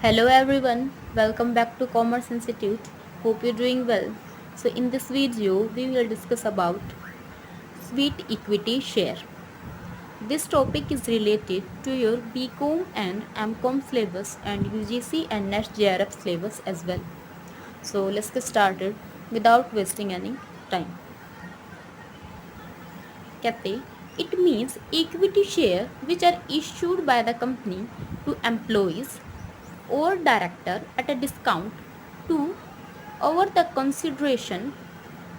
Hello everyone, welcome back to Commerce Institute. Hope you're doing well. So in this video, we will discuss about sweet equity share. This topic is related to your BCom and MCom syllabus and UGC and NET JRF syllabus as well. So let's get started without wasting any time. कहते it means equity share which are issued by the company to employees or director at a discount to over the consideration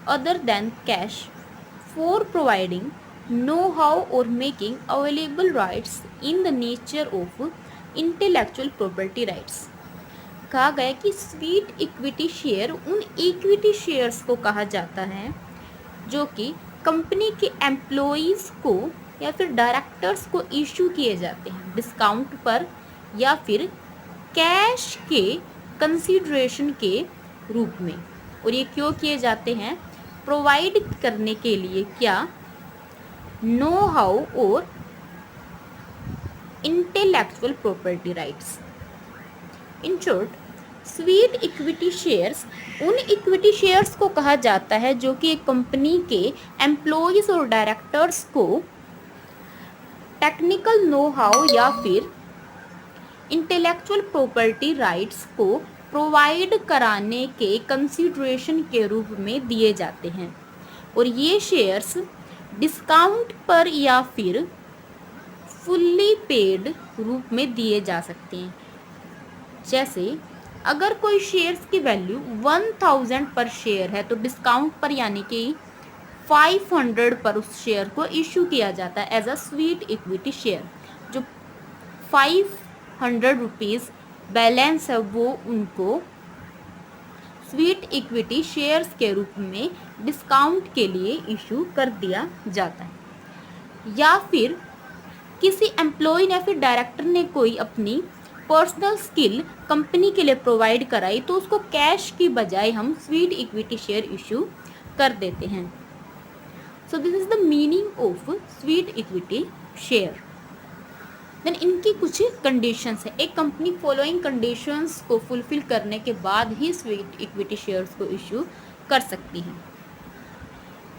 other than cash for providing know-how or making available rights in the nature of intellectual property rights. कहा गया कि sweet equity share उन equity shares को कहा जाता है जो कि कंपनी के एम्प्लॉइज़ को या फिर डायरेक्टर्स को इशू किए जाते हैं डिस्काउंट पर या फिर कैश के कंसीडरेशन के रूप में। और ये क्यों किए जाते हैं? प्रोवाइड करने के लिए क्या? नो हाउ और intellectual property rights. In short, sweet equity shares उन इक्विटी शेयर्स को कहा जाता है जो कि एक कंपनी के एम्प्लॉइज और डायरेक्टर्स को टेक्निकल नो हाउ या फिर इंटेलेक्चुअल प्रॉपर्टी राइट्स को प्रोवाइड कराने के कंसीडरेशन के रूप में दिए जाते हैं। और ये शेयर्स डिस्काउंट पर या फिर फुल्ली पेड रूप में दिए जा सकते हैं। जैसे अगर कोई शेयर्स की वैल्यू 1000 पर शेयर है तो डिस्काउंट पर यानी कि 500 पर उस शेयर को इशू किया जाता है as a sweet equity share. जो 500 रुपीज़ बैलेंस है वो उनको स्वीट इक्विटी शेयर्स के रूप में डिस्काउंट के लिए इशू कर दिया जाता है। या फिर किसी एम्प्लॉय या फिर डायरेक्टर ने कोई अपनी पर्सनल स्किल कंपनी के लिए प्रोवाइड कराई तो उसको कैश की बजाय हम स्वीट इक्विटी शेयर इशू कर देते हैं। So this is the meaning of sweet equity share. Then इनकी कुछ कंडीशंस है। एक कंपनी फॉलोइंग कंडीशंस को फुलफिल करने के बाद ही स्वीट इक्विटी शेयर्स को इशू कर सकती है।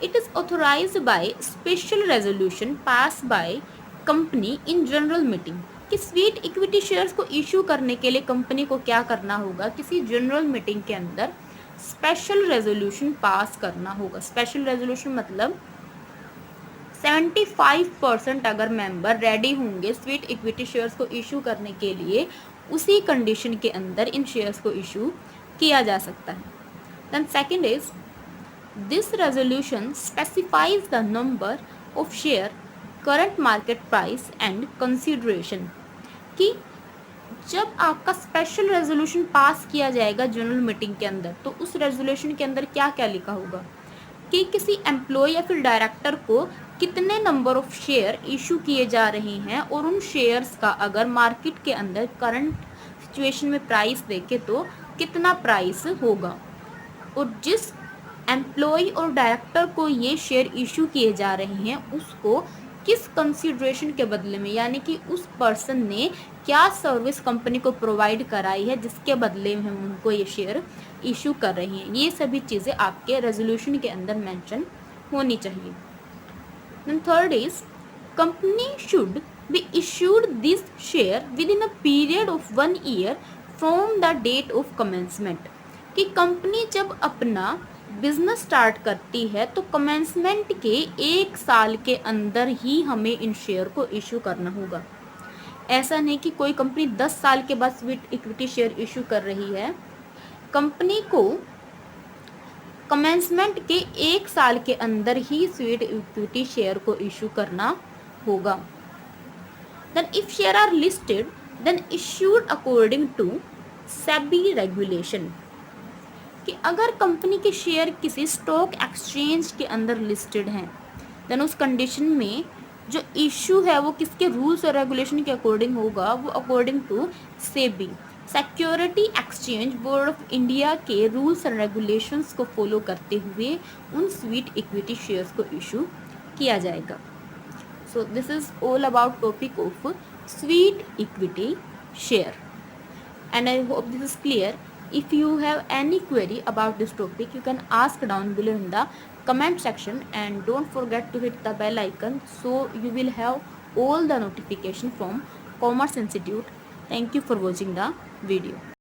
It is authorised by special resolution pass by company in general meeting. कि स्वीट इक्विटी शेयर्स को इशू करने के लिए कंपनी को क्या करना होगा? किसी जनरल मीटिंग के अंदर स्पेशल रेजोल्यूशन पास करना होगा। स्पेशल रेजोल्यूशन मतलब 75% अगर मेंबर रेडी होंगे स्वीट इक्विटी शेयर्स को इशू करने के लिए, उसी कंडीशन के अंदर इन शेयर्स को इशू किया जा सकता है। Then second is this resolution specifies the number of share, current market price and consideration. कि जब आपका स्पेशल रेजोल्यूशन पास किया जाएगा जनरल मीटिंग के अंदर तो उस रेजोल्यूशन के अंदर क्या क्या लिखा होगा कि किसी एम्प्लॉय या फिर डायरेक्टर को कितने नंबर ऑफ शेयर इशू किए जा रहे हैं और उन शेयर्स का अगर मार्केट के अंदर करंट सिचुएशन में प्राइस देखे तो कितना प्राइस होगा। और जिस एम्प्लॉय और डायरेक्टर को ये शेयर इशू किए जा रहे हैं उसको किस कंसीडरेशन के बदले में, यानी कि उस पर्सन ने क्या सर्विस कंपनी को प्रोवाइड कराई है जिसके बदले में हम उनको ये शेयर इशू कर रहे हैं। ये सभी चीज़ें आपके रेजोल्यूशन के अंदर मेंशन होनी चाहिए। Then third is company should be issued this share within a period of 1 year from the date of commencement. कि कंपनी जब अपना बिजनेस स्टार्ट करती है तो कमेंसमेंट के 1 साल के अंदर ही हमें इन शेयर को इशू करना होगा। ऐसा नहीं कि कोई कंपनी 10 साल के बाद स्वीट इक्विटी शेयर इशू कर रही है। कंपनी को कमेंसमेंट के 1 साल के अंदर ही स्वीट इक्विटी शेयर को इशू करना होगा। Then if share are listed then issued according to SEBI regulation. कि अगर कंपनी के शेयर किसी स्टॉक एक्सचेंज के अंदर लिस्टेड हैं देन उस कंडीशन में जो इशू है वो किसके रूल्स और रेगुलेशन के अकॉर्डिंग होगा? वो according to SEBI, security exchange board of India के रूल्स एंड रेगुलेशंस को फॉलो करते हुए उन स्वीट इक्विटी शेयर्स को इशू किया जाएगा। So this is all about topic of sweet equity share. and I hope this is clear. If you have any query about this topic, you can ask down below in the comment section, and don't forget to hit the bell icon so you will have all the notification from Commerce Institute. Thank you for watching the video.